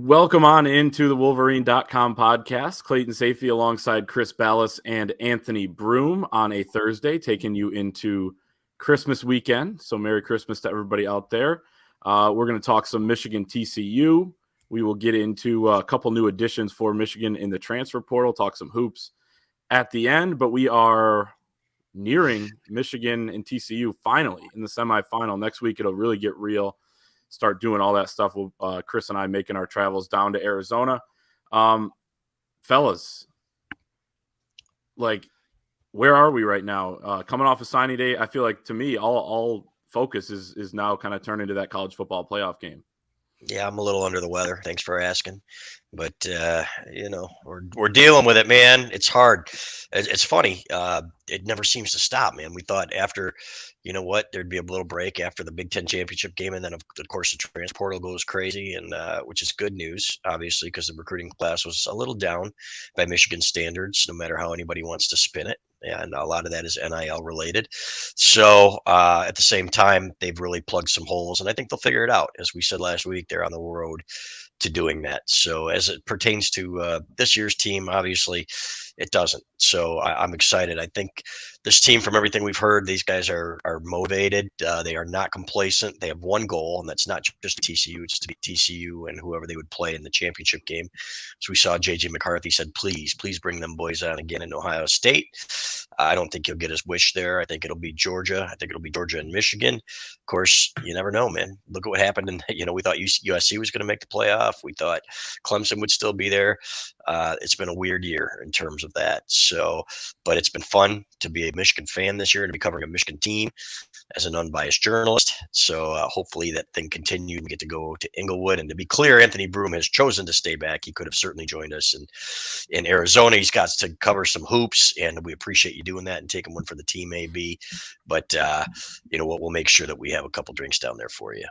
Welcome on into the Wolverine.com podcast. Clayton Sayfie alongside Chris Balas and Anthony Broome on a Thursday, taking you into Christmas weekend. So Merry Christmas to everybody out there. We're going to talk some Michigan TCU. We will get into a couple new additions for Michigan in the transfer portal, talk some hoops at the end, but we are nearing Michigan and TCU finally in the semifinal. Next week, it'll really get real. Start doing all that stuff. Chris and I making our travels down to Arizona. Fellas, like, where are we right now? Coming off a signing day, I feel like, to me, all focus is now kind of turned into that college football playoff game. Yeah, I'm a little under the weather. Thanks for asking. But we're dealing with it, man. It's hard. It's funny. It never seems to stop, man. We thought after, there'd be a little break after the Big Ten championship game, and then of course the transfer portal goes crazy, and which is good news, obviously, because the recruiting class was a little down by Michigan standards, no matter how anybody wants to spin it. And a lot of that is NIL related. So at the same time, they've really plugged some holes, and I think they'll figure it out. As we said last week, they're on the road to doing that. So as it pertains to this year's team, obviously, it doesn't. So I'm excited. I think this team, from everything we've heard, these guys are motivated. They are not complacent. They have one goal, and that's not just TCU. It's to be TCU and whoever they would play in the championship game. So we saw J.J. McCarthy said, please bring them boys on again in Ohio State. I don't think he'll get his wish there. I think it'll be Georgia. I think it'll be Georgia and Michigan. Of course, you never know, man. Look at what happened. And, we thought USC was going to make the playoff. We thought Clemson would still be there. It's been a weird year in terms of that. So, but it's been fun to be a Michigan fan this year and to be covering a Michigan team as an unbiased journalist. So hopefully that thing continued and get to go to Inglewood. And to be clear, Anthony Broome has chosen to stay back. He could have certainly joined us in Arizona. He's got to cover some hoops, and we appreciate you doing that and taking one for the team, AB. But, we'll make sure that we have a couple drinks down there for you.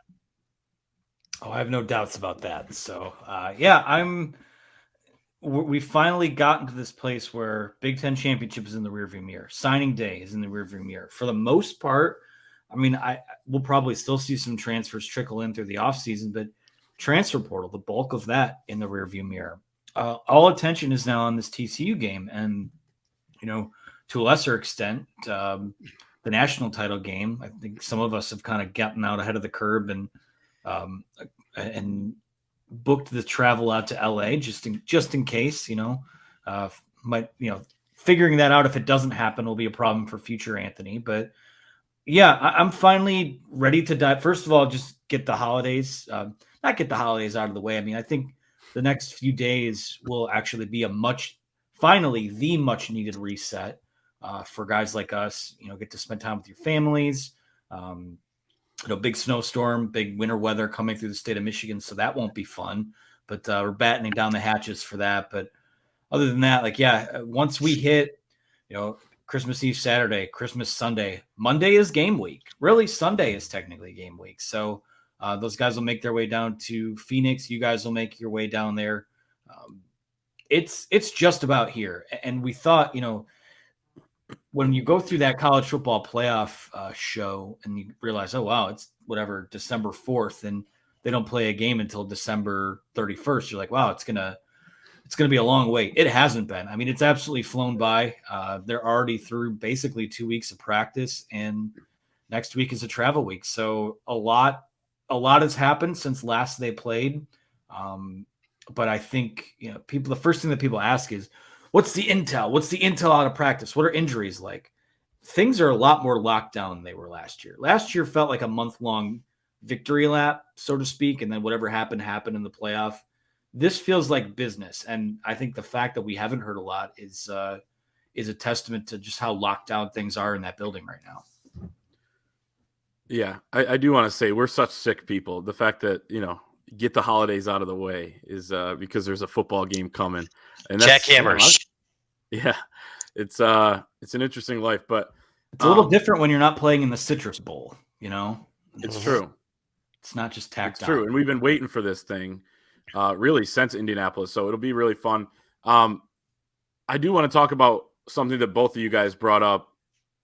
Oh, I have no doubts about that. So, we finally gotten to this place where Big Ten championship is in the rearview mirror. Signing day is in the rearview mirror. For the most part, I mean, we'll probably still see some transfers trickle in through the offseason, but transfer portal, the bulk of that in the rearview mirror. All attention is now on this TCU game, and to a lesser extent, the national title game. I think some of us have kind of gotten out ahead of the curb and booked the travel out to LA just in case. Figuring that out if it doesn't happen will be a problem for future Anthony. But yeah, I'm finally ready to dive. First of all, just get the holidays, not get the holidays out of the way. I mean, I think the next few days will actually be finally the much needed reset for guys like us. Get to spend time with your families. Big snowstorm, big winter weather coming through the state of Michigan, so that won't be fun. But we're battening down the hatches for that. But other than that, once we hit, Christmas Eve Saturday, Christmas Sunday, Monday is game week. Really, Sunday is technically game week. So those guys will make their way down to Phoenix. You guys will make your way down there. It's just about here. And we thought, when you go through that college football playoff show and you realize, oh, wow, it's whatever, December 4th, and they don't play a game until December 31st. You're like, wow, it's going to be a long wait. It hasn't been. I mean, it's absolutely flown by. They're already through basically 2 weeks of practice, and next week is a travel week. So a lot has happened since last they played. But I think, the first thing that people ask is, what's the intel? What's the intel out of practice? What are injuries like? Things are a lot more locked down than they were last year. Last year felt like a month-long victory lap, so to speak, and then whatever happened in the playoff. This feels like business, and I think the fact that we haven't heard a lot is a testament to just how locked down things are in that building right now. Yeah, I do want to say we're such sick people. The fact that, get the holidays out of the way is because there's a football game coming. And that's jackhammers. Yeah, it's an interesting life, but it's a little different when you're not playing in the Citrus Bowl. It's true. It's not just tacked on. It's true, and we've been waiting for this thing really since Indianapolis, so it'll be really fun. I do want to talk about something that both of you guys brought up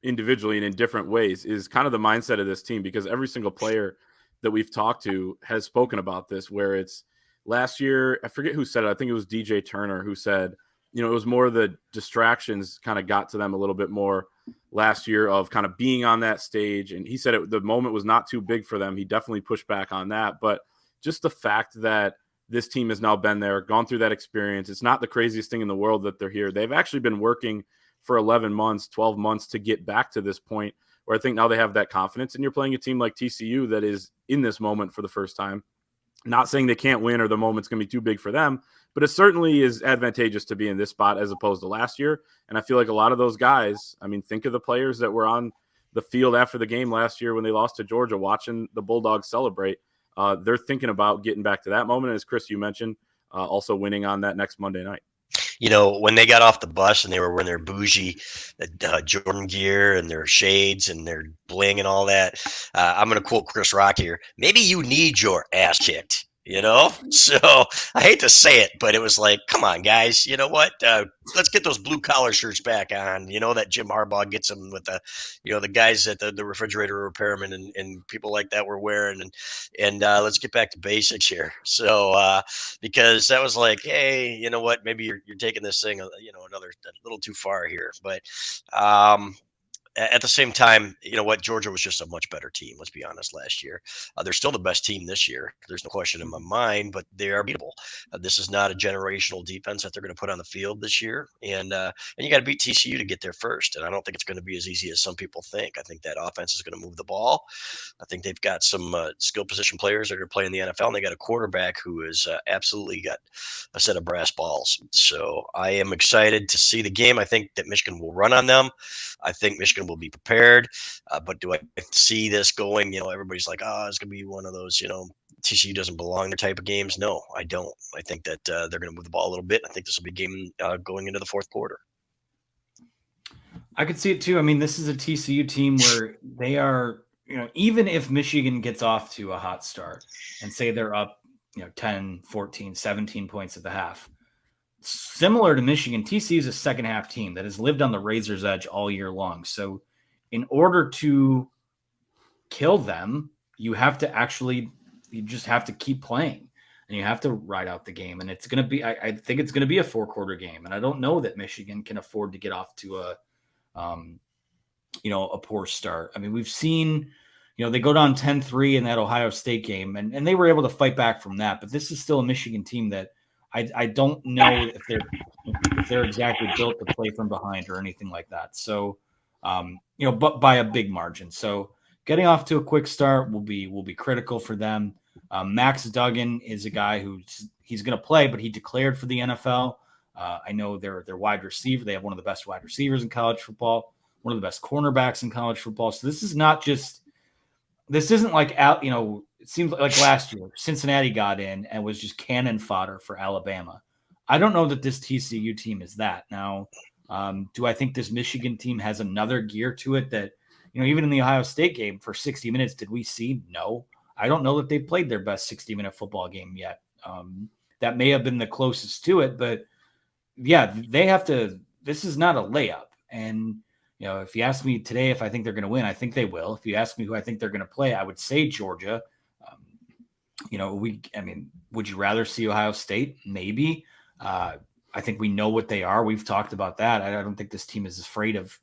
individually and in different ways, is kind of the mindset of this team, because every single player that we've talked to has spoken about this, where it's last year, I forget who said it. I think it was DJ Turner who said, it was more the distractions kind of got to them a little bit more last year of kind of being on that stage. And he said the moment was not too big for them. He definitely pushed back on that. But just the fact that this team has now been there, gone through that experience, it's not the craziest thing in the world that they're here. They've actually been working for 11 months, 12 months to get back to this point where I think now they have that confidence. And you're playing a team like TCU that is in this moment for the first time. Not saying they can't win or the moment's going to be too big for them, but it certainly is advantageous to be in this spot as opposed to last year. And I feel like a lot of those guys, think of the players that were on the field after the game last year when they lost to Georgia, watching the Bulldogs celebrate. They're thinking about getting back to that moment. As Chris, you mentioned, also winning on that next Monday night. When they got off the bus and they were wearing their bougie Jordan gear and their shades and their bling and all that, I'm going to quote Chris Rock here. Maybe you need your ass kicked, So I hate to say it, but it was like, come on, guys. You know what? Let's get those blue collar shirts back on. That Jim Harbaugh gets them with the guys at the refrigerator repairmen and people like that were wearing. And let's get back to basics here. So because that was like, hey, you know what? Maybe you're taking this thing, a little too far here. But at the same time, Georgia was just a much better team. Let's be honest. Last year, they're still the best team this year. There's no question in my mind, but they are beatable. This is not a generational defense that they're going to put on the field this year, and you got to beat TCU to get there first. And I don't think it's going to be as easy as some people think. I think that offense is going to move the ball. I think they've got some skill position players that are playing the NFL, and they got a quarterback who has absolutely got a set of brass balls. So I am excited to see the game. I think that Michigan will run on them. I think Michigan will be prepared, but do I see this going? Everybody's like, oh, it's going to be one of those, TCU doesn't belong in their type of games. No, I don't. I think that they're going to move the ball a little bit. I think this will be a game going into the fourth quarter. I could see it too. This is a TCU team where they are, even if Michigan gets off to a hot start and say they're up, 10, 14, 17 points at the half, similar to Michigan, TCU is a second half team that has lived on the razor's edge all year long. So in order to kill them, you just have to keep playing and you have to ride out the game. And it's going to be, I think it's going to be a 4-quarter game. And I don't know that Michigan can afford to get off to a poor start. We've seen, they go down 10-3 in that Ohio State game and they were able to fight back from that. But this is still a Michigan team that I don't know if they're exactly built to play from behind or anything like that. So, but by a big margin. So getting off to a quick start will be critical for them. Max Duggan is a guy he's going to play, but he declared for the NFL. I know they're wide receiver. They have one of the best wide receivers in college football, one of the best cornerbacks in college football. So this isn't like out, it seems like last year, Cincinnati got in and was just cannon fodder for Alabama. I don't know that this TCU team is that. Now, do I think this Michigan team has another gear to it that, even in the Ohio State game for 60 minutes, did we see? No. I don't know that they played their best 60-minute football game yet. That may have been the closest to it, but yeah, they have to – this is not a layup. And, if you ask me today if I think they're going to win, I think they will. If you ask me who I think they're going to play, I would say Georgia. Would you rather see Ohio State? Maybe. I think we know what they are. We've talked about that. I don't think this team is afraid of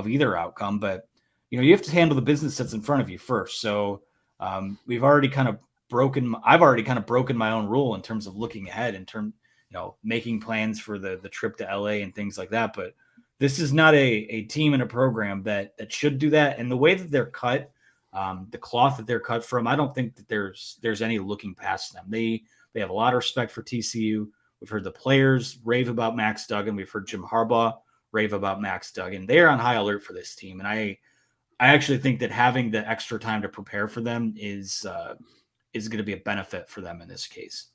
either outcome, but you have to handle the business that's in front of you first. So I've already kind of broken my own rule in terms of looking ahead, making plans for the trip to LA and things like that. But this is not a team and a program that should do that. And the way that they're cut, the cloth that they're cut from, I don't think that there's any looking past them. They have a lot of respect for TCU. We've heard the players rave about Max Duggan. We've heard Jim Harbaugh rave about Max Duggan. They are on high alert for this team. And I actually think that having the extra time to prepare for them is going to be a benefit for them in this case.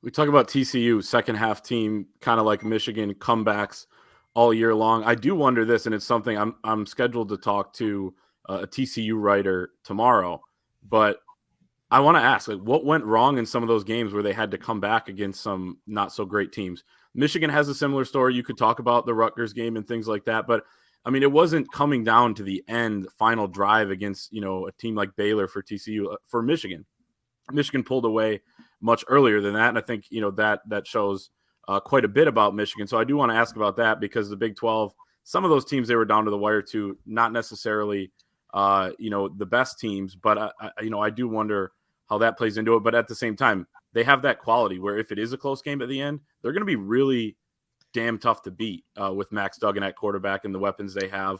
We talk about TCU, second half team, kind of like Michigan, comebacks all year long. I do wonder this, and it's something I'm scheduled to talk to a TCU writer tomorrow, but I want to ask, what went wrong in some of those games where they had to come back against some not so great teams? Michigan has a similar story. You could talk about the Rutgers game and things like that, but it wasn't coming down to the end final drive against, a team like Baylor for TCU. For Michigan pulled away much earlier than that. And I think, that shows quite a bit about Michigan. So I do want to ask about that, because the Big 12, some of those teams, they were down to the wire to, not necessarily, the best teams, but I do wonder how that plays into it. But at the same time, they have that quality where if it is a close game at the end, they're going to be really damn tough to beat with Max Duggan at quarterback and the weapons they have.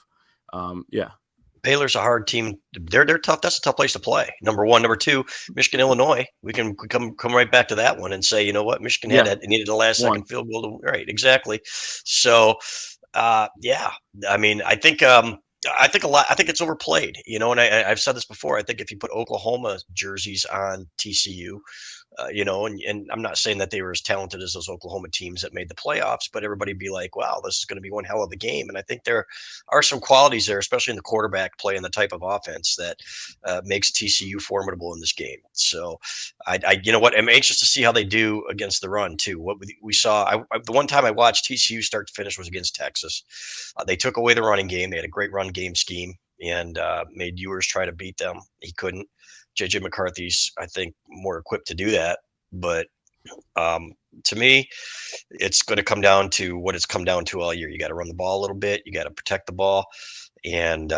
Baylor's a hard team. They're tough. That's a tough place to play. Number one. Number two, Michigan, Illinois. We can come right back to that one and say, you know what, Michigan needed a last second field goal. Right, exactly. So, I mean, I think a lot. I think it's overplayed. And I've said this before. I think if you put Oklahoma jerseys on TCU, and I'm not saying that they were as talented as those Oklahoma teams that made the playoffs, but everybody'd be like, wow, this is going to be one hell of a game. And I think there are some qualities there, especially in the quarterback play and the type of offense that makes TCU formidable in this game. So you know what, I'm anxious to see how they do against the run too. What we saw, the one time I watched TCU start to finish was against Texas. They took away the running game. They had a great run game scheme and made Ewers try to beat them. He couldn't. JJ McCarthy's, I think, more equipped to do that. But to me, it's going to come down to what it's come down to all year. You got to run the ball a little bit. You got to protect the ball. And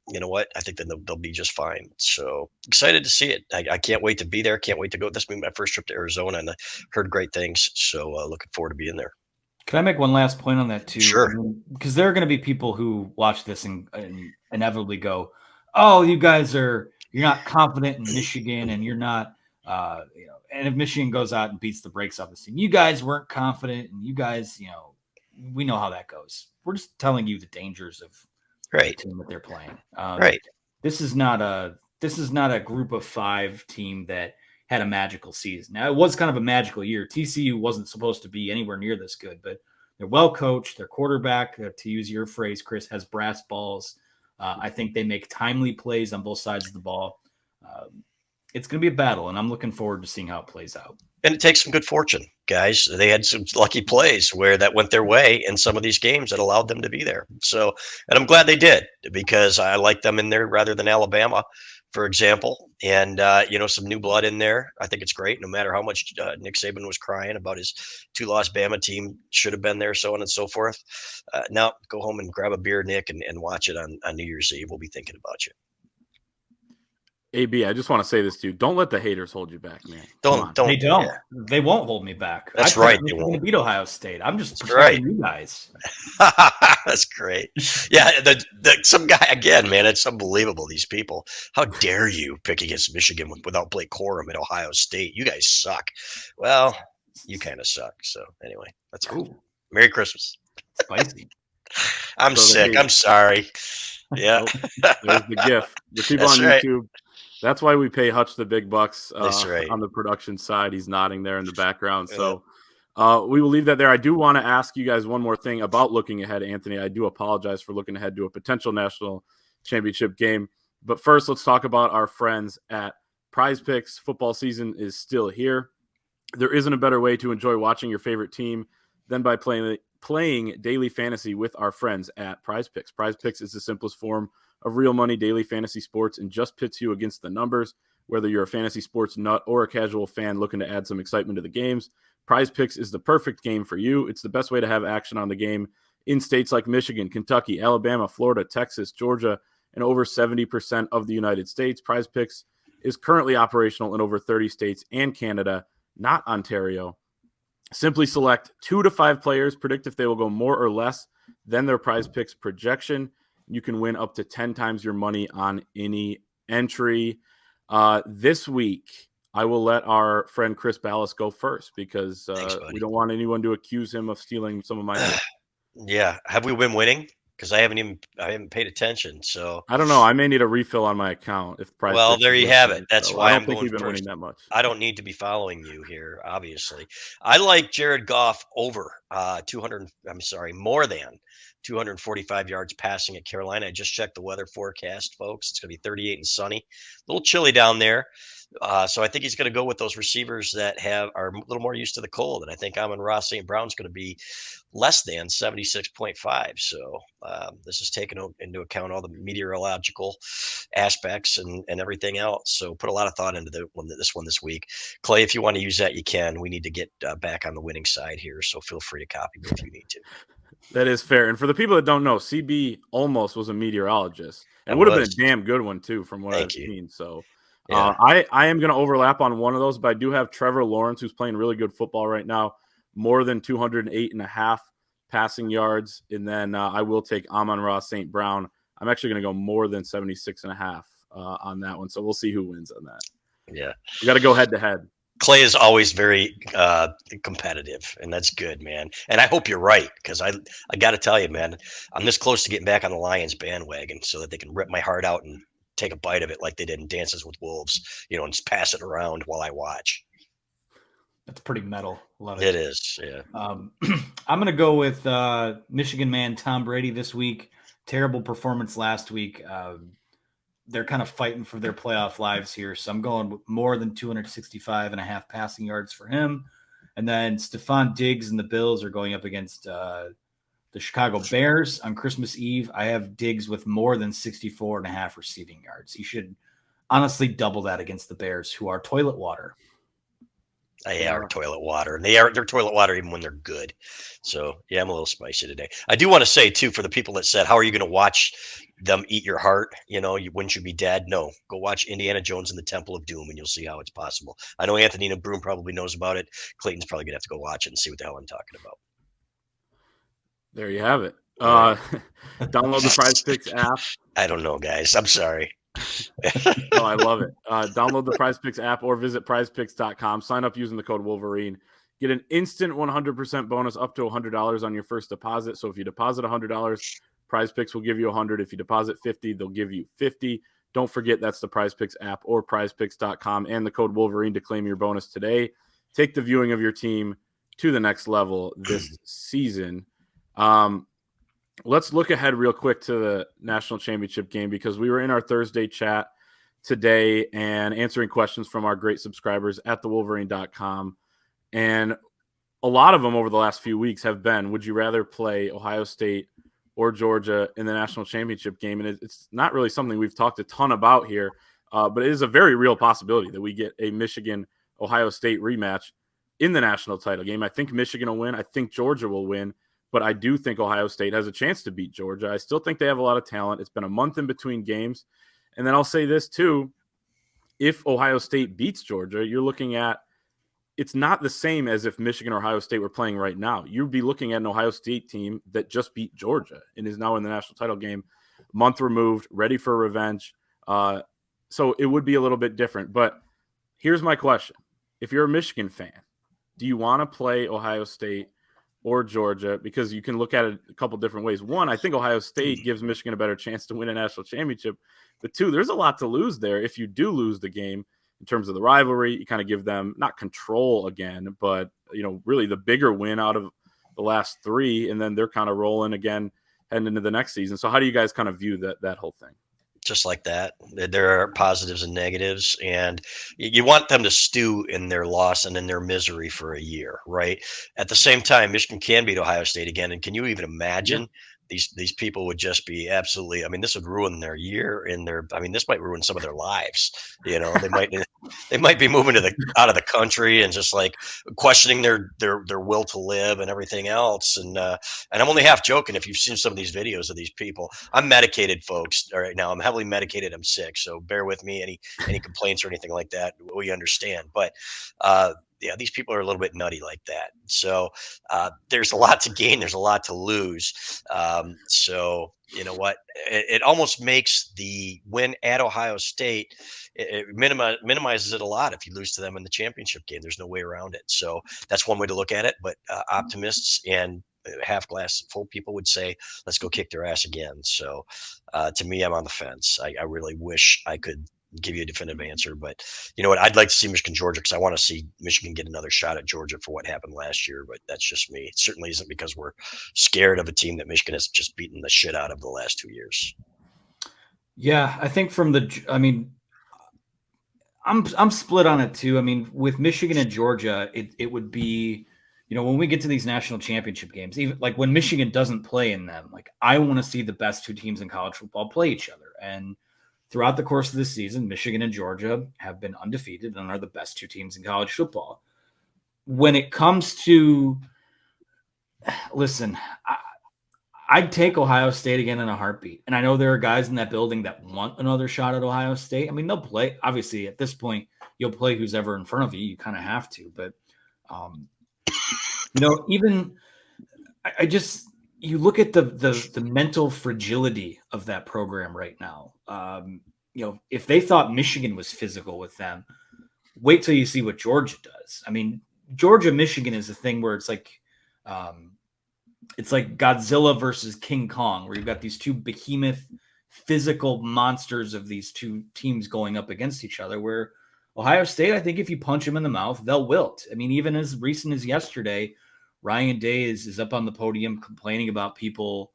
you know what? I think that they'll be just fine. So excited to see it. I can't wait to be there. Can't wait to go. This will be my first trip to Arizona, and I heard great things. So looking forward to being there. Can I make one last point on that too? Sure. Because there are going to be people who watch this and inevitably go, "Oh, you're not confident in Michigan, and you're not, And if Michigan goes out and beats the brakes off this team, you guys weren't confident, and you guys, we know how that goes. We're just telling you the dangers of the team that they're playing. Right. This is not a group of 5 team that had a magical season. Now, it was kind of a magical year. TCU wasn't supposed to be anywhere near this good, but they're well coached. Their quarterback, to use your phrase, Chris, has brass balls. I think they make timely plays on both sides of the ball. It's going to be a battle, and I'm looking forward to seeing how it plays out. And it takes some good fortune, guys. They had some lucky plays where that went their way in some of these games that allowed them to be there. So, and I'm glad they did, because I like them in there rather than Alabama, for example. And, some new blood in there. I think it's great, no matter how much Nick Saban was crying about his 2-loss Bama team should have been there, so on and so forth. Now go home and grab a beer, Nick, and watch it on New Year's Eve. We'll be thinking about you. AB, I just want to say this to you. Don't let the haters hold you back, man. Don't. They don't. Yeah. They won't hold me back. That's right. They won't beat Ohio State. I'm just That's protecting you guys. That's great. Yeah, some guy, again, man, it's unbelievable, these people. How dare you pick against Michigan without Blake Corum at Ohio State? You guys suck. Well, you kind of suck. So anyway, that's cool. Merry Christmas. Spicy. I'm sick. I'm sorry. Yeah. There's the gift. The people on YouTube. That's why we pay Hutch the big bucks on the production side. He's nodding there in the background. So we will leave that there. I do want to ask you guys one more thing about looking ahead, Anthony. I do apologize for looking ahead to a potential national championship game. But first, let's talk about our friends at Prize Picks. Football season is still here. There isn't a better way to enjoy watching your favorite team than by playing daily fantasy with our friends at Prize Picks. Prize Picks is the simplest form of real money daily fantasy sports and just pits you against the numbers. Whether you're a fantasy sports nut or a casual fan looking to add some excitement to the games, Prize Picks is the perfect game for you. It's the best way to have action on the game in states like Michigan, Kentucky, Alabama, Florida, Texas, Georgia, and over 70% of the United States. Prize Picks is currently operational in over 30 states and Canada, not Ontario. Simply select 2 to 5 players, predict if they will go more or less than their Prize Picks projection. You can win up to 10 times your money on any entry. This week, I will let our friend Chris Balas go first because Thanks, we don't want anyone to accuse him of stealing some of my money. Yeah. Have we been winning? Because I haven't paid attention. So I don't know. I may need a refill on my account if Prize Picks there you have it. That's why I don't think we've been winning that much. I don't need to be following you here, obviously. I like Jared Goff over more than 245 yards passing at Carolina. I just checked the weather forecast, folks. It's going to be 38 and sunny. A little chilly down there. So I think he's going to go with those receivers that are a little more used to the cold. And I think Amon-Ra St. Brown's going to be less than 76.5. So this is taking into account all the meteorological aspects and everything else. So put a lot of thought into this one this week. Clay, if you want to use that, you can. We need to get back on the winning side here. So feel free to copy me if you need to. That is fair. And for the people that don't know, CB almost was a meteorologist. And I would have been was. a damn good one, too, from what I've Thank you. seen. So Yeah. I am going to overlap on one of those, but I do have Trevor Lawrence, who's playing really good football right now, more than 208.5 passing yards. And then I will take Amon-Ra St. Brown. I'm actually going to go more than 76.5 on that one. So we'll see who wins on that. Yeah. We got to go head to head. Clay is always very competitive, and that's good, man. And I hope you're right, because I got to tell you, man, I'm this close to getting back on the Lions bandwagon so that they can rip my heart out and take a bite of it like they did in Dances with Wolves, and just pass it around while I watch. That's pretty metal. Love It is, yeah. I'm going to go with Michigan man Tom Brady this week. Terrible performance last week. They're kind of fighting for their playoff lives here. So I'm going with more than 265.5 passing yards for him. And then Stephon Diggs and the Bills are going up against the Chicago Bears on Christmas Eve. I have Diggs with more than 64.5 receiving yards. He should honestly double that against the Bears, who are toilet water. They are toilet water, and they're toilet water even when they're good. So yeah, I'm a little spicy today. I do want to say too, for the people that said, "How are you going to watch them eat your heart?" Wouldn't you be dead? No, go watch Indiana Jones and the Temple of Doom, and you'll see how it's possible. I know Anthony and Broome probably knows about it. Clayton's probably gonna have to go watch it and see what the hell I'm talking about. There you have it. Download the Prize Picks app. I don't know, guys. I'm sorry. No, I love it. Download the Prize Picks app or visit prizepicks.com. Sign up using the code Wolverine. Get an instant 100% bonus up to $100 on your first deposit. So if you deposit $100, Prize Picks will give you $100. If you deposit $50, they'll give you $50. Don't forget that's the Prize Picks app or prizepicks.com and the code Wolverine to claim your bonus today. Take the viewing of your team to the next level this season. Let's look ahead real quick to the national championship game, because we were in our Thursday chat today and answering questions from our great subscribers at thewolverine.com. And a lot of them over the last few weeks have been, would you rather play Ohio State or Georgia in the national championship game? And it's not really something we've talked a ton about here, but it is a very real possibility that we get a Michigan-Ohio State rematch in the national title game. I think Michigan will win. I think Georgia will win. But I do think Ohio State has a chance to beat Georgia. I still think they have a lot of talent. It's been a month in between games. And then I'll say this too. If Ohio State beats Georgia, you're looking at, it's not the same as if Michigan or Ohio State were playing right now. You'd be looking at an Ohio State team that just beat Georgia and is now in the national title game, month removed, ready for revenge. So it would be a little bit different. But here's my question. If you're a Michigan fan, do you want to play Ohio State or Georgia? Because you can look at it a couple different ways. One, I think Ohio State gives Michigan a better chance to win a national championship. But two, there's a lot to lose there. If you do lose the game in terms of the rivalry, you kind of give them not control again, but really the bigger win out of the last three, and then they're kind of rolling again heading into the next season. So how do you guys kind of view that whole thing? Just like that. There are positives and negatives, and you want them to stew in their loss and in their misery for a year, right? At the same time, Michigan can beat Ohio State again, and can you even imagine these people would just be absolutely, this would ruin their year and this might ruin some of their lives. They might be moving out of the country and just like questioning their will to live and everything else. And I'm only half joking. If you've seen some of these videos of these people, I'm medicated, folks. All right, now I'm heavily medicated. I'm sick, so bear with me. Any complaints or anything like that, we understand. But these people are a little bit nutty like that. So there's a lot to gain. There's a lot to lose. So you know what? It almost makes the win at Ohio State, it minimizes it a lot if you lose to them in the championship game. There's no way around it. So that's one way to look at it. But optimists and half glass full people would say, let's go kick their ass again. So to me, I'm on the fence. I really wish I could give you a definitive answer, but you know what? I'd like to see Michigan, Georgia, because I want to see Michigan get another shot at Georgia for what happened last year. But that's just me. It certainly isn't because we're scared of a team that Michigan has just beaten the shit out of the last 2 years. Yeah, I think I'm split on it too. I mean, with Michigan and Georgia, it would be, when we get to these national championship games, even like when Michigan doesn't play in them, like I want to see the best two teams in college football play each other. And throughout the course of this season, Michigan and Georgia have been undefeated and are the best two teams in college football. When it comes to, listen, I'd take Ohio State again in a heartbeat. And I know there are guys in that building that want another shot at Ohio State. I mean, they'll play. Obviously, at this point, you'll play who's ever in front of you. You kind of have to. But, even I just – you look at the mental fragility of that program right now. If they thought Michigan was physical with them, wait till you see what Georgia does. I mean, Georgia-Michigan is a thing where it's like Godzilla versus King Kong, where you've got these two behemoth physical monsters of these two teams going up against each other, where Ohio State, I think if you punch them in the mouth, they'll wilt. I mean, even as recent as yesterday, Ryan Day is up on the podium complaining about people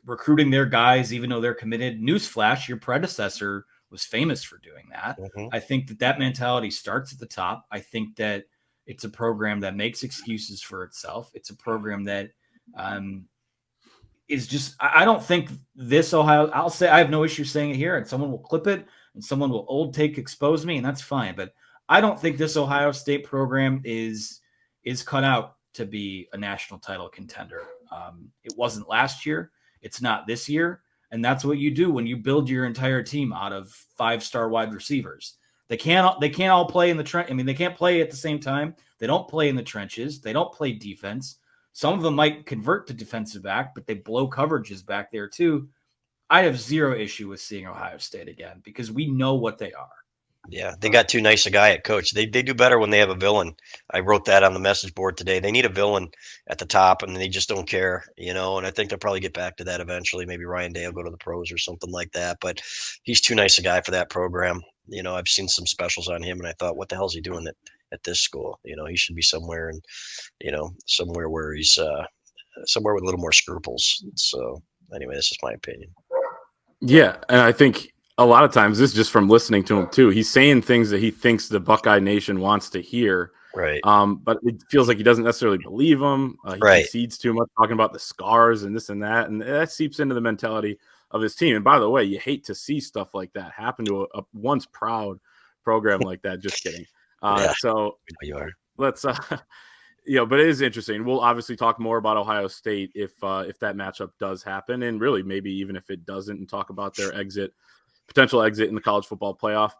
recruiting their guys, even though they're committed. Newsflash, your predecessor was famous for doing that. Mm-hmm. I think that mentality starts at the top. I think that it's a program that makes excuses for itself. It's a program that is just, I don't think this Ohio, I'll say, I have no issue saying it here, and someone will clip it and someone will old take expose me, and that's fine. But I don't think this Ohio State program is cut out to be a national title contender. It wasn't last year. It's not this year. And that's what you do when you build your entire team out of 5-star wide receivers. They can't all play in the trench. I mean, they can't play at the same time. They don't play in the trenches. They don't play defense. Some of them might convert to defensive back, but they blow coverages back there too. I have zero issue with seeing Ohio State again because we know what they are. Yeah, they got too nice a guy at coach. They do better when they have a villain. I wrote that on the message board today. They need a villain at the top, and they just don't care, and I think they'll probably get back to that eventually. Maybe Ryan Day will go to the pros or something like that, but he's too nice a guy for that program. I've seen some specials on him, and I thought, what the hell is he doing at this school? He should be somewhere, and somewhere where he's somewhere with a little more scruples. So anyway, this is my opinion. Yeah, and I think a lot of times this is just from listening to him too. He's saying things that he thinks the Buckeye Nation wants to hear. Right. But it feels like he doesn't necessarily believe them. He concedes too much, talking about the scars and this and that. And that seeps into the mentality of his team. And by the way, you hate to see stuff like that happen to a once proud program like that. Just kidding. So you are. Let's, but it is interesting. We'll obviously talk more about Ohio State if that matchup does happen. And really maybe even if it doesn't, and talk about their potential exit in the college football playoff.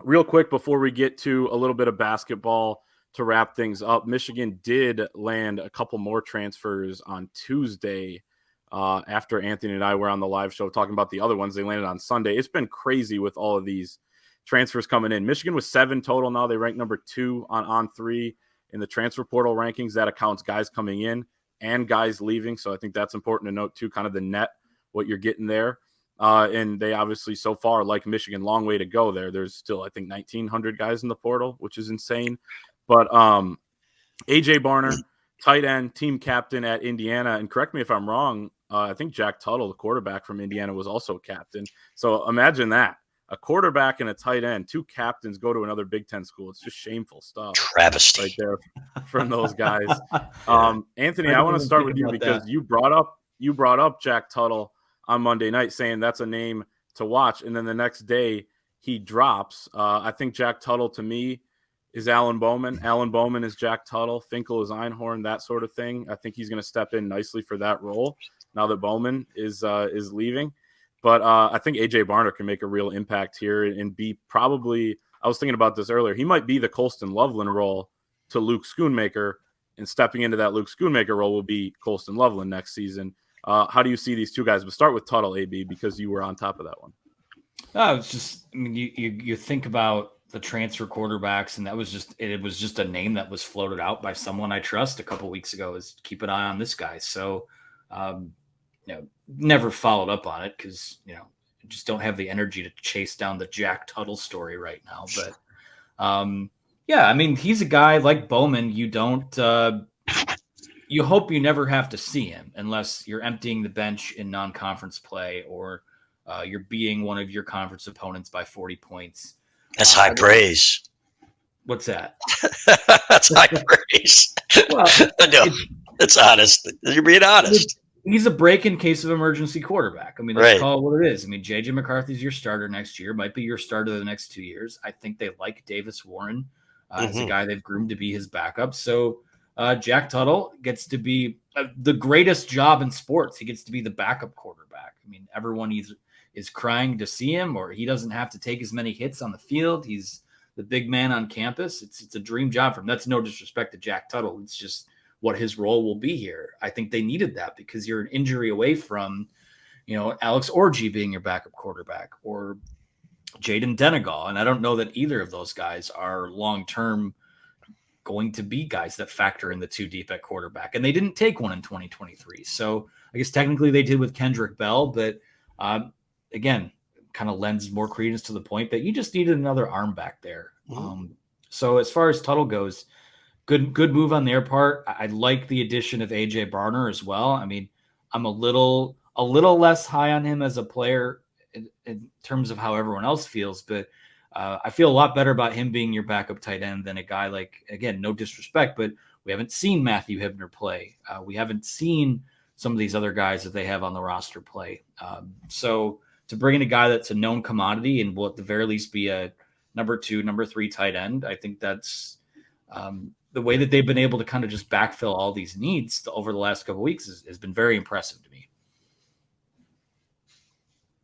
Real quick, before we get to a little bit of basketball to wrap things up, Michigan did land a couple more transfers on Tuesday after Anthony and I were on the live show talking about the other ones. They landed on Sunday. It's been crazy with all of these transfers coming in. Michigan was 7 total now. They rank number 2 on 3 in the transfer portal rankings. That accounts guys coming in and guys leaving. So I think that's important to note too, kind of the net, what you're getting there. And they obviously so far, like Michigan, long way to go there. There's still, I think, 1,900 guys in the portal, which is insane. But A.J. Barner, tight end, team captain at Indiana. And correct me if I'm wrong, I think Jack Tuttle, the quarterback from Indiana, was also captain. So imagine that. A quarterback and a tight end, 2 captains go to another Big Ten school. It's just shameful stuff. Travesty. Right there from those guys. Anthony, I want to start with you because you brought up Jack Tuttle on Monday night, saying that's a name to watch. And then the next day he drops. I think Jack Tuttle to me is Alan Bowman. Alan Bowman is Jack Tuttle. Finkel is Einhorn, that sort of thing. I think he's going to step in nicely for that role now that Bowman is leaving. But I think A.J. Barner can make a real impact here and be probably, I was thinking about this earlier, he might be the Colston Loveland role to Luke Schoonmaker, and stepping into that Luke Schoonmaker role will be Colston Loveland next season. How do you see these two guys? But start with Tuttle, AB, because you were on top of that one. No, it's just, I mean, you think about the transfer quarterbacks, and it was just a name that was floated out by someone I trust a couple weeks ago, is keep an eye on this guy. So, never followed up on it because, just don't have the energy to chase down the Jack Tuttle story right now. But, yeah, I mean, he's a guy like Bowman. You don't, you hope you never have to see him unless you're emptying the bench in non-conference play or You're beating one of your conference opponents by 40 points. That's high praise. What's that? That's high praise. Well, No, it's honest. You're being honest. He's a break in case of emergency quarterback. I mean, let's call it what it is. I mean, J.J. McCarthy's your starter next year, might be your starter the next 2 years. I think they like Davis Warren as a guy they've groomed to be his backup. So Jack Tuttle gets to be the greatest job in sports. He gets to be the backup quarterback. I mean, everyone is crying to see him, or he doesn't have to take as many hits on the field. He's the big man on campus. It's a dream job for him. That's no disrespect to Jack Tuttle. It's just what his role will be here. I think they needed that because you're an injury away from, Alex Orji being your backup quarterback or Jaden Denegal. And I don't know that either of those guys are long-term going to be guys that factor in the two deep at quarterback. And they didn't take one in 2023. So I guess technically they did with Kendrick Bell, but again, kind of lends more credence to the point that you just needed another arm back there. So as far as Tuttle goes, good move on their part. I like the addition of AJ Barner as well. I mean, I'm a little less high on him as a player in terms of how everyone else feels, but I feel a lot better about him being your backup tight end than a guy like, again, no disrespect, but we haven't seen Matthew Hibner play. We haven't seen some of these other guys that they have on the roster play. So to bring in a guy that's a known commodity and will at the very least be a number 2, number 3 tight end, I think that's the way that they've been able to kind of just backfill all these needs over the last couple of weeks has been very impressive to me.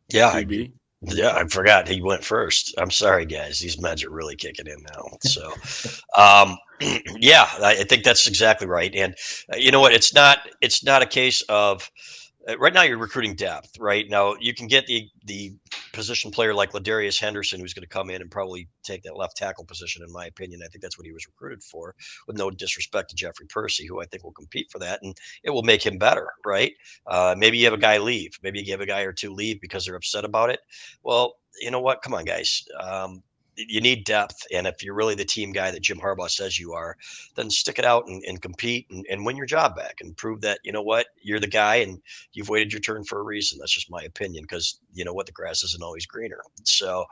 Yeah. I forgot he went first. I'm sorry, guys. These meds are really kicking in now. So, yeah, I think that's exactly right. And you know what? It's not a case of right now you're recruiting depth. Right now you can get the position player like Ladarius Henderson, who's going to come in and probably take that left tackle position. In my opinion, I think that's what he was recruited for. With no disrespect to Jeffrey Percy, who I think will compete for that, and it will make him better. Right? Maybe you have a guy leave. Maybe you have a guy or two leave because they're upset about it. Well, you know what? Come on, guys. You need depth. And if you're really the team guy that Jim Harbaugh says you are, then stick it out and compete and win your job back and prove that, you know what, you're the guy and you've waited your turn for a reason. That's just my opinion because, you know what, the grass isn't always greener. So,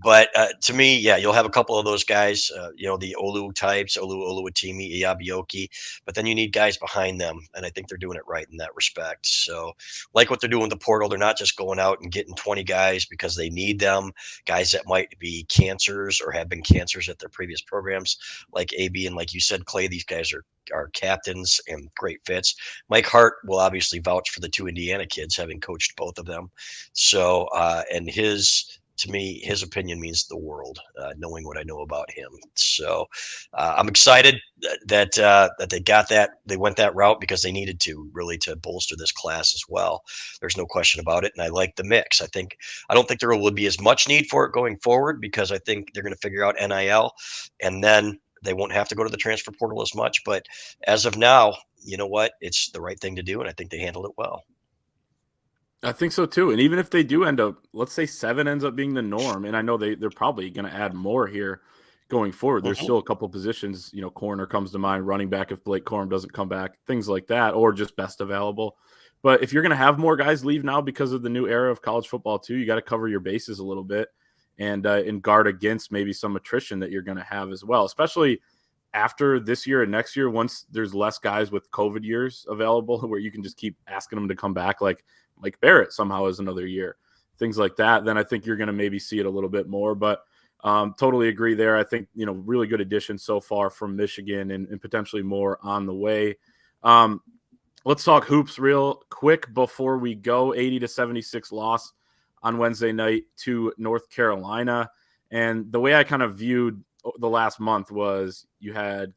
but to me, yeah, you'll have a couple of those guys, the Olu types, Oluwatimi, Iabioki, but then you need guys behind them. And I think they're doing it right in that respect. So like what they're doing with the portal, they're not just going out and getting 20 guys because they need them, guys that might be cancers or have been cancers at their previous programs like AB. And like you said, Clay, these guys are captains and great fits. Mike Hart will obviously vouch for the 2 Indiana kids, having coached both of them. So, and to me, his opinion means the world, knowing what I know about him. So I'm excited that they got that. They went that route because they needed to really to bolster this class as well. There's no question about it. And I like the mix. I don't think there will be as much need for it going forward because I think they're going to figure out NIL and then they won't have to go to the transfer portal as much. But as of now, you know what? It's the right thing to do. And I think they handled it well. I think so too. And even if they do end up, let's say 7 ends up being the norm, and I know they're probably going to add more here going forward. There's still a couple positions, corner comes to mind, running back if Blake Corum doesn't come back, things like that, or just best available. But if you're going to have more guys leave now because of the new era of college football too, you got to cover your bases a little bit and guard against maybe some attrition that you're going to have as well, especially after this year and next year, once there's less guys with COVID years available where you can just keep asking them to come back like Barrett somehow is another year, things like that, then I think you're going to maybe see it a little bit more. But totally agree there. I think, really good addition so far from Michigan and potentially more on the way. Let's talk hoops real quick before we go. 80-76 loss on Wednesday night to North Carolina. And the way I kind of viewed the last month was you had,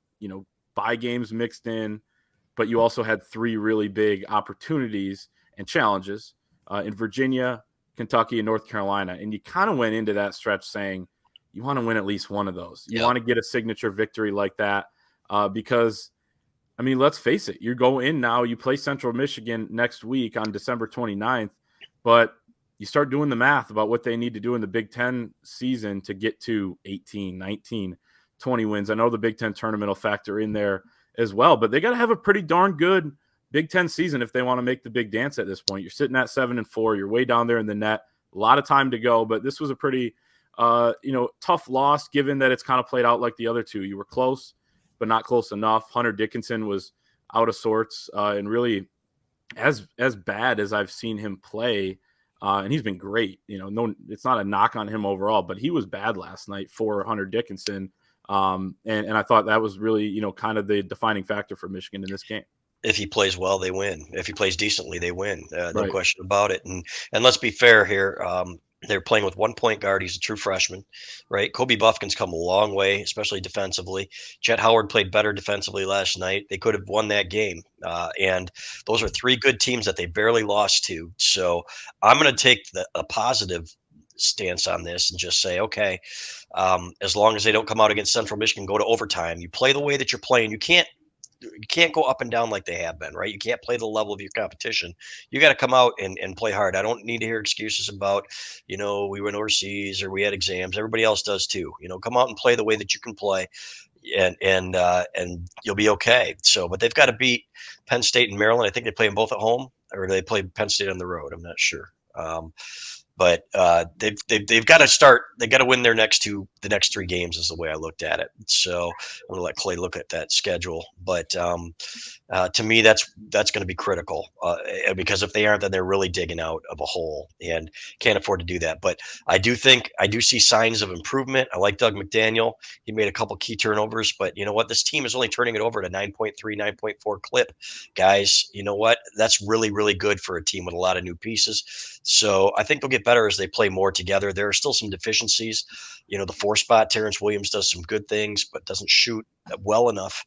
bye games mixed in, but you also had 3 really big opportunities and challenges in Virginia, Kentucky, and North Carolina. And you kind of went into that stretch saying you want to win at least one of those. You want to get a signature victory like that because, I mean, let's face it. You go in now, you play Central Michigan next week on December 29th, but you start doing the math about what they need to do in the Big Ten season to get to 18, 19, 20 wins. I know the Big Ten tournament will factor in there as well, but they got to have a pretty darn good Big Ten season if they want to make the big dance at this point. You're sitting at 7-4. You're way down there in the net A lot of time to go, but this was a pretty, tough loss given that it's kind of played out like the other two. You were close, but not close enough. Hunter Dickinson was out of sorts and really as bad as I've seen him play. And he's been great. No, it's not a knock on him overall, but he was bad last night for Hunter Dickinson. And I thought that was really, kind of the defining factor for Michigan in this game. If he plays well, they win. If he plays decently, they win. No Right. question about it. And let's be fair here. They're playing with one point guard. He's a true freshman, right? Kobe Buffkin's come a long way, especially defensively. Chet Howard played better defensively last night. They could have won that game. And those are three good teams that they barely lost to. So I'm going to take a positive stance on this and just say, okay, as long as they don't come out against Central Michigan, go to overtime, you play the way that you're playing. You can't go up and down like they have been, right? You can't play the level of your competition. You got to come out and play hard. I don't need to hear excuses about, we went overseas or we had exams. Everybody else does too. Come out and play the way that you can play, and you'll be okay. So, but they've got to beat Penn State and Maryland. I think they play them both at home, or they play Penn State on the road. I'm not sure. But they've got to start. They got to win the next three games is the way I looked at it. So I'm going to let Clay look at that schedule. But to me, that's going to be critical because if they aren't, then they're really digging out of a hole and can't afford to do that. But I do see signs of improvement. I like Doug McDaniel. He made a couple key turnovers, but you know what? This team is only turning it over at a 9.3, 9.4 clip. Guys, you know what? That's really, really good for a team with a lot of new pieces. So I think they'll get better as they play more together. There are still some deficiencies. The 4 spot, Terrence Williams does some good things, but doesn't shoot well enough.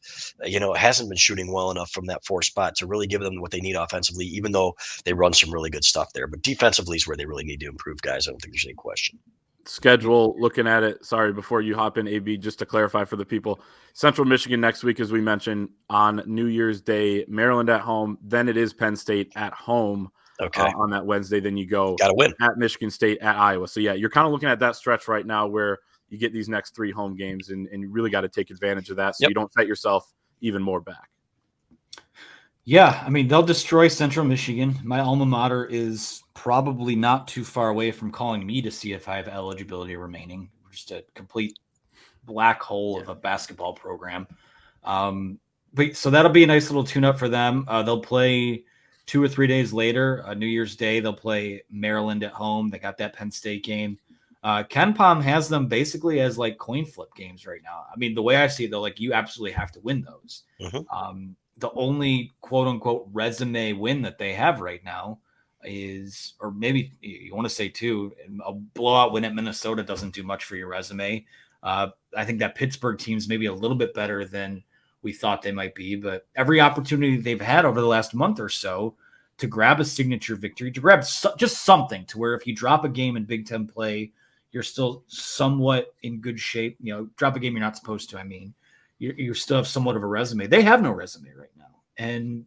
Hasn't been shooting well enough from that 4 spot to really give them what they need offensively, even though they run some really good stuff there. But defensively is where they really need to improve, guys. I don't think there's any question. Schedule, looking at it, sorry, before you hop in, AB, just to clarify for the people, Central Michigan next week, as we mentioned, on New Year's Day, Maryland at home, then it is Penn State at home. Okay. On that Wednesday, then you go got to win at Michigan State, at Iowa. So, yeah, you're kind of looking at that stretch right now where you get these next 3 home games, and you really got to take advantage of that so you don't set yourself even more back. Yeah, I mean, they'll destroy Central Michigan. My alma mater is probably not too far away from calling me to see if I have eligibility remaining. Just a complete black hole of a basketball program. But so that'll be a nice little tune-up for them. They'll play 2 or 3 days later, New Year's Day, they'll play Maryland at home. They got that Penn State game. Ken Pom has them basically as like coin flip games right now. I mean, the way I see it, though, like you absolutely have to win those. Mm-hmm. The only quote unquote resume win that they have right now is, or maybe you want to say 2, a blowout win at Minnesota doesn't do much for your resume. I think that Pittsburgh team's maybe a little bit better than we thought they might be, but every opportunity they've had over the last month or so to grab a signature victory, to grab just something to where if you drop a game in Big Ten play, you're still somewhat in good shape. Drop a game you're not supposed to. I mean, you still have somewhat of a resume. They have no resume right now. And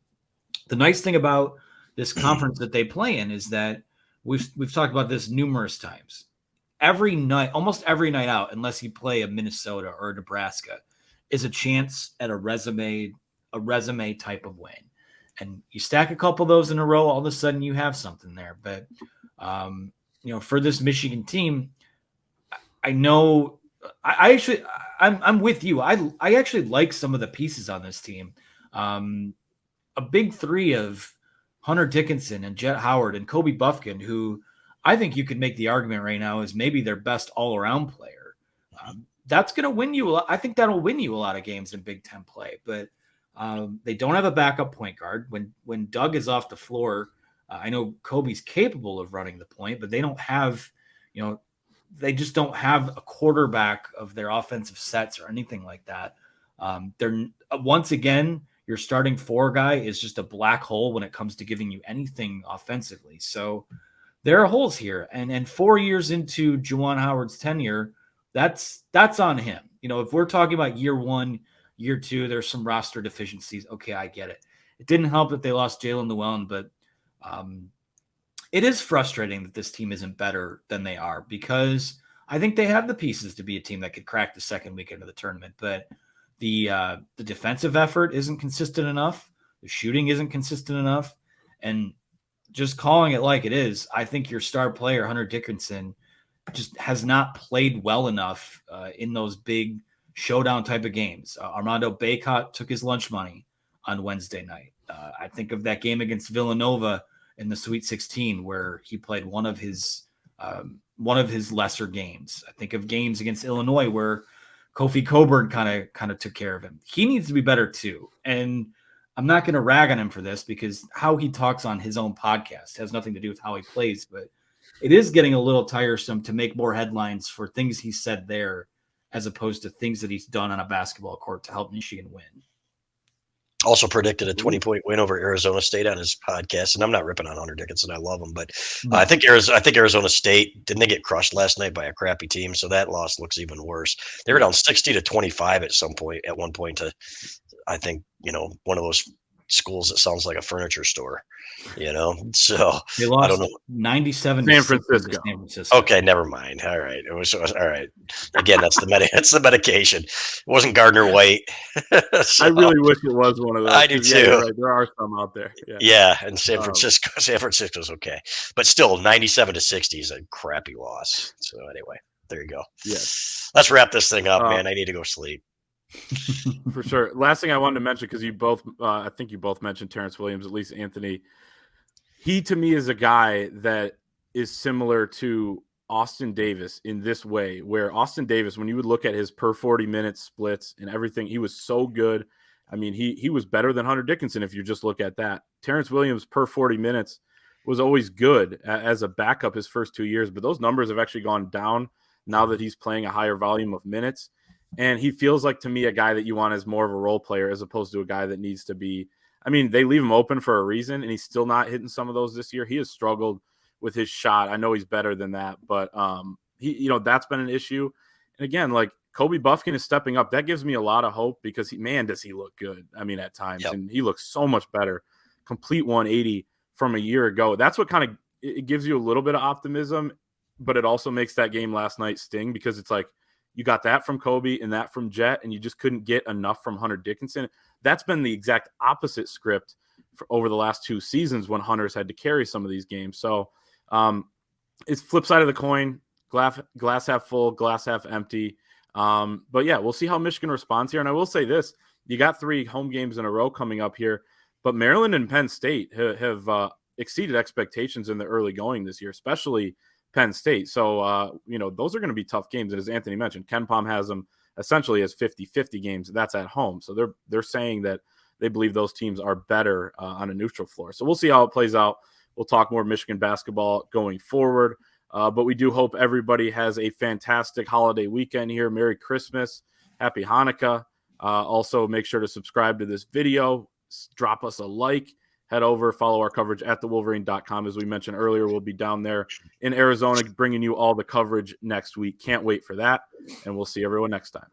the nice thing about this conference that they play in is that we've talked about this numerous times. Every night, almost every night out, unless you play a Minnesota or a Nebraska, is a chance at a resume type of win. And you stack a couple of those in a row, all of a sudden you have something there. But, for this Michigan team, I know I'm with you. I actually like some of the pieces on this team. A big 3 of Hunter Dickinson and Chet Howard and Kobe Buffkin, who I think you could make the argument right now is maybe their best all-around player. That's going to win you a lot. I think that'll win you a lot of games in Big Ten play, but they don't have a backup point guard. When Doug is off the floor, I know Kobe's capable of running the point, but they don't have, they just don't have a quarterback of their offensive sets or anything like that. They're once again, your starting 4 guy is just a black hole when it comes to giving you anything offensively. So there are holes here, and 4 years into Juwan Howard's tenure, that's on him. If we're talking about year 1, year 2, there's some roster deficiencies. Okay, I get it. It didn't help that they lost Jalen Llewellyn, but it is frustrating that this team isn't better than they are because I think they have the pieces to be a team that could crack the second weekend of the tournament. But the defensive effort isn't consistent enough. The shooting isn't consistent enough. And just calling it like it is, I think your star player, Hunter Dickinson, just has not played well enough in those big showdown type of games. Armando Bacot took his lunch money on Wednesday night. I think of that game against Villanova in the Sweet 16 where he played one of his lesser games. I think of games against Illinois where Kofi Coburn kind of took care of him. He needs to be better too. And I'm not going to rag on him for this because how he talks on his own podcast has nothing to do with how he plays, but it is getting a little tiresome to make more headlines for things he said there as opposed to things that he's done on a basketball court to help Michigan win. Also predicted a 20-point win over Arizona State on his podcast, and I'm not ripping on Hunter Dickinson. I love him, but I think Arizona State, didn't they get crushed last night by a crappy team? So that loss looks even worse. They were down 60-25 at one point to, I think, one of those schools that sounds like a furniture store, So they lost I don't know. 97 San Francisco. Okay, never mind. All right, it was all right. Again, that's the medication. It wasn't Gardner White. So, I really wish it was one of those. I do too. Yeah, right. There are some out there. Yeah, and San Francisco's okay, but still 97-60 is a crappy loss. So anyway, there you go. Yes. Let's wrap this thing up, man. I need to go sleep. For sure. Last thing I wanted to mention, because you both, I think you both mentioned Terrence Williams, at least Anthony. He, to me, is a guy that is similar to Austin Davis in this way, where Austin Davis, when you would look at his per 40-minute splits and everything, he was so good. I mean, he was better than Hunter Dickinson if you just look at that. Terrence Williams per 40 minutes was always good as a backup his first 2 years, but those numbers have actually gone down now that he's playing a higher volume of minutes. And he feels like, to me, a guy that you want as more of a role player as opposed to a guy that needs to be – I mean, they leave him open for a reason, and he's still not hitting some of those this year. He has struggled with his shot. I know he's better than that, but that's been an issue. And again, like Kobe Buffkin is stepping up. That gives me a lot of hope because, does he look good? I mean, at times. Yep. And he looks so much better. Complete 180 from a year ago. That's what kind of – it gives you a little bit of optimism, but it also makes that game last night sting because it's like, you got that from Kobe and that from Jet, and you just couldn't get enough from Hunter Dickinson. That's been the exact opposite script for over the last 2 seasons when Hunter's had to carry some of these games. So it's flip side of the coin, glass half full, glass half empty. But, yeah, we'll see how Michigan responds here. And I will say this, you got 3 home games in a row coming up here, but Maryland and Penn State have exceeded expectations in the early going this year, especially Penn State. So, those are going to be tough games. And as Anthony mentioned, KenPom has them essentially as 50-50 games. That's at home. So they're saying that they believe those teams are better on a neutral floor. So we'll see how it plays out. We'll talk more Michigan basketball going forward. But we do hope everybody has a fantastic holiday weekend here. Merry Christmas. Happy Hanukkah. Also, make sure to subscribe to this video. Drop us a like. Head over, follow our coverage at thewolverine.com. As we mentioned earlier, we'll be down there in Arizona bringing you all the coverage next week. Can't wait for that, and we'll see everyone next time.